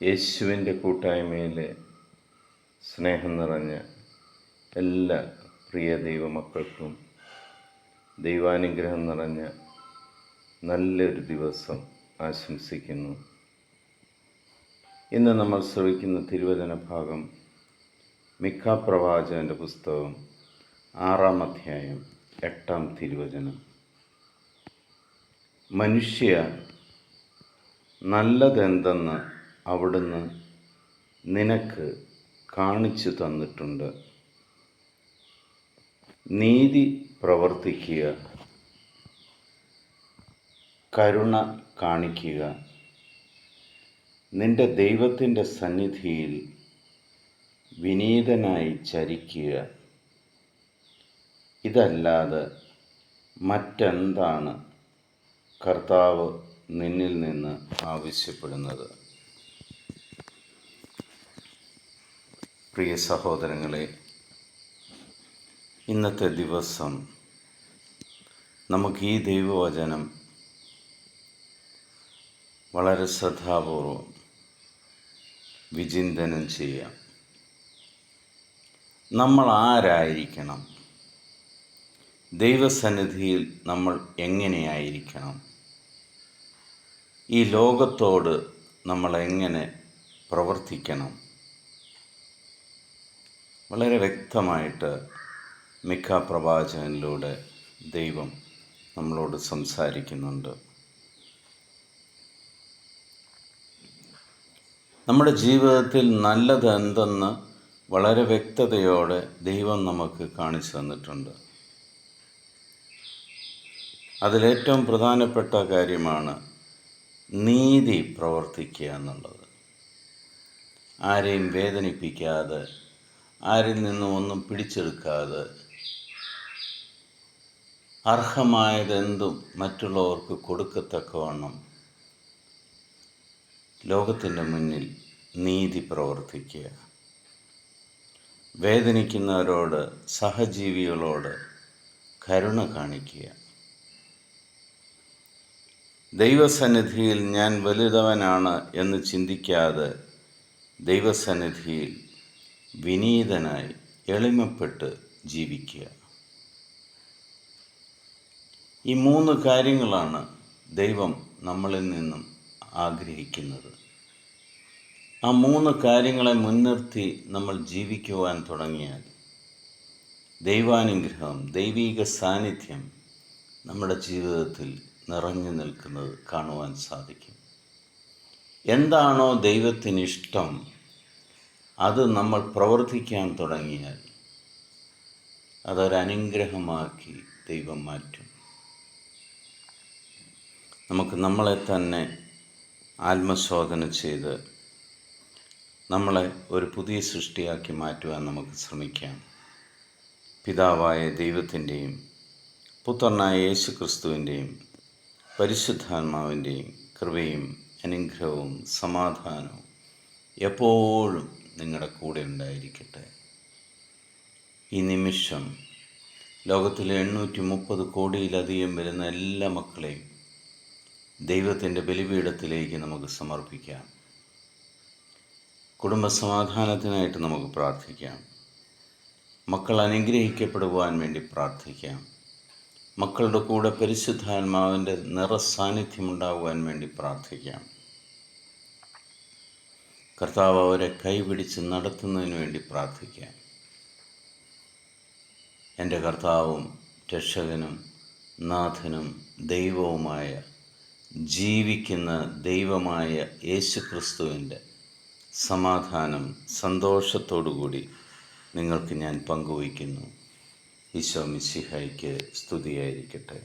യേശുവിൻ്റെ കൂട്ടായ്മയിലെ സ്നേഹം നിറഞ്ഞ എല്ലാ പ്രിയ ദൈവമക്കൾക്കും ദൈവാനുഗ്രഹം നിറഞ്ഞ നല്ലൊരു ദിവസം ആശംസിക്കുന്നു. ഇന്ന് നമ്മൾ ശ്രവിക്കുന്ന തിരുവചന ഭാഗം മിഖാ പ്രവാചകൻ്റെ പുസ്തകം 6-ാം അധ്യായം 8-ാം തിരുവചനം. മനുഷ്യ, നല്ലതെന്തെന്ന് അവിടുന്ന് നിനക്ക് കാണിച്ചു തന്നിട്ടുണ്ട്. നീതി പ്രവർത്തിക്കുക, കരുണ കാണിക്കുക, നിന്റെ ദൈവത്തിൻ്റെ സന്നിധിയിൽ വിനീതനായി ചരിക്കുക. ഇതല്ലാതെ മറ്റെന്താണ് കർത്താവ് നിന്നിൽ നിന്ന് ആവശ്യപ്പെടുന്നത്? പ്രിയ സഹോദരങ്ങളെ, ഇന്നത്തെ ദിവസം നമുക്ക് ഈ ദൈവവചനം വളരെ ശ്രദ്ധാപൂർവം വിചിന്തനം ചെയ്യാം. നമ്മൾ ആരായിരിക്കണം? ദൈവസന്നിധിയിൽ നമ്മൾ എങ്ങനെയായിരിക്കണം? ഈ ലോകത്തോട് നമ്മൾ എങ്ങനെ പ്രവർത്തിക്കണം? വളരെ വ്യക്തമായിട്ട് മിഖാ പ്രവാചകനിലൂടെ ദൈവം നമ്മളോട് സംസാരിക്കുന്നുണ്ട്. നമ്മുടെ ജീവിതത്തിൽ നല്ലത് എന്തെന്ന് വളരെ വ്യക്തതയോടെ ദൈവം നമുക്ക് കാണിച്ചു തന്നിട്ടുണ്ട്. അതിലേറ്റവും പ്രധാനപ്പെട്ട കാര്യമാണ് നീതി പ്രവർത്തിക്കുക എന്നുള്ളത്. ആരെയും വേദനിപ്പിക്കാതെ, ആരിൽ നിന്നും ഒന്നും പിടിച്ചെടുക്കാതെ, അർഹമായതെന്തും മറ്റുള്ളവർക്ക് കൊടുക്കത്തക്കവണ്ണം ലോകത്തിൻ്റെ മുന്നിൽ നീതി പ്രവർത്തിക്കുക. വേദനിക്കുന്നവരോട്, സഹജീവികളോട് കരുണ കാണിക്കുക. ദൈവസന്നിധിയിൽ ഞാൻ വലുതവനാണ് എന്ന് ചിന്തിക്കാതെ ദൈവസന്നിധിയിൽ വിനീതനായി എളിമപ്പെട്ട് ജീവിക്കുക. ഈ 3 കാര്യങ്ങളാണ് ദൈവം നമ്മളിൽ നിന്നും ആഗ്രഹിക്കുന്നത്. ആ 3 കാര്യങ്ങളെ മുൻനിർത്തി നമ്മൾ ജീവിക്കുവാൻ തുടങ്ങിയാൽ ദൈവാനുഗ്രഹം, ദൈവീക സാന്നിധ്യം നമ്മുടെ ജീവിതത്തിൽ നിറഞ്ഞു നിൽക്കുന്നത് കാണുവാൻ സാധിക്കും. എന്താണോ ദൈവത്തിന് ഇഷ്ടം, അത് നമ്മൾ പ്രവർത്തിക്കാൻ തുടങ്ങിയാൽ അതൊരനുഗ്രഹമാക്കി ദൈവം മാറ്റും. നമുക്ക് നമ്മളെ തന്നെ ആത്മശോധന ചെയ്ത് നമ്മളെ ഒരു പുതിയ സൃഷ്ടിയാക്കി മാറ്റുവാൻ നമുക്ക് ശ്രമിക്കാം. പിതാവായ ദൈവത്തിൻ്റെയും പുത്രനായ യേശു ക്രിസ്തുവിൻ്റെയും പരിശുദ്ധാത്മാവിൻ്റെയും കൃപയും അനുഗ്രഹവും സമാധാനവും എപ്പോഴും നിങ്ങളുടെ കൂടെ ഉണ്ടായിരിക്കട്ടെ. ഈ നിമിഷം ലോകത്തിലെ 830 കോടിയിലധികം വരുന്ന എല്ലാ മക്കളെയും ദൈവത്തിൻ്റെ ബലിപീഠത്തിലേക്ക് നമുക്ക് സമർപ്പിക്കാം. കുടുംബസമാധാനത്തിനായിട്ട് നമുക്ക് പ്രാർത്ഥിക്കാം. മക്കൾ അനുഗ്രഹിക്കപ്പെടുവാൻ വേണ്ടി പ്രാർത്ഥിക്കാം. മക്കളുടെ കൂടെ പരിശുദ്ധാത്മാവിൻ്റെ നിറസാന്നിധ്യം ഉണ്ടാകുവാൻ വേണ്ടി പ്രാർത്ഥിക്കാം. കർത്താവ് അവരെ കൈപിടിച്ച് നടത്തുന്നതിന് വേണ്ടി പ്രാർത്ഥിക്കാം. എൻ്റെ കർത്താവും രക്ഷകനും നാഥനും ദൈവവുമായ, ജീവിക്കുന്ന ദൈവമായ യേശു ക്രിസ്തുവിൻ്റെ സമാധാനം സന്തോഷത്തോടുകൂടി നിങ്ങൾക്ക് ഞാൻ പങ്കുവയ്ക്കുന്നു. ഈശോ മിശിഹായ്ക്ക് സ്തുതിയായിരിക്കട്ടെ.